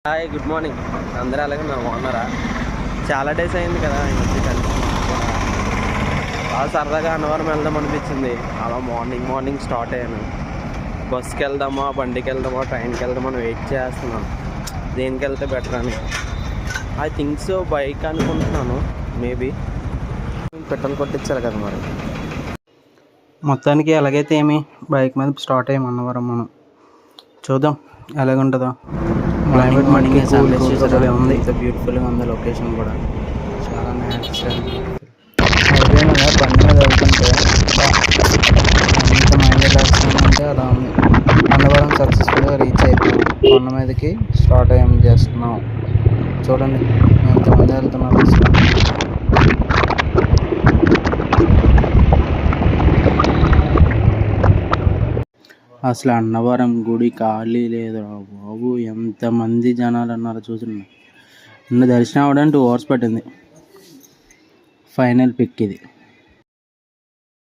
Hi, good morning. అందరూ అలాగే మేము బాగున్నారా? చాలా డేస్ అయింది కదా ఈ మధ్య కలిసి. బాగా సరదాగా అన్నవరం వెళ్దాం అనిపించింది. అలా మార్నింగ్ స్టార్ట్ అయ్యాను. బస్కి వెళ్దామా, బండికి వెళ్దామా, ట్రైన్కి వెళ్దామా అని వెయిట్ చేస్తున్నాను. దేనికి వెళ్తే బెటర్ అని. ఐ థింక్ సో బైక్ అనుకుంటున్నాను. మేబీ పెట్రోల్ కొట్టించాలి కదా మరి. మొత్తానికి ఎలాగైతే బైక్ మీద స్టార్ట్ అయ్యాం అన్నవరం. మనం చూద్దాం ఎలాగుంటుందో. క్లైమేట్ మనకి ఉంది, బ్యూటిఫుల్గా ఉంది. లొకేషన్ కూడా చాలా న్యాచురల్. హైవే మీద బండి మీద వెళ్తుంటే ఎంత మైండ్ రిలాక్స్ అంటే అలా ఉంది. అన్నవరం సక్సెస్ఫుల్గా రీచ్ అయిపోయాం. కొండ మీదకి స్టార్ట్ అయ్యాం చేస్తున్నాం. చూడండి ఎంతమంది వెళ్తున్నారు అసలు అన్నవరం గుడి ఖాళీ లేదురా బాబు. ఎంతమంది జనాలు అన్నారో చూస్తున్నాను. దర్శనం అవ్వడానికి 2 hours పట్టింది. ఫైనల్ పిక్ ఇది.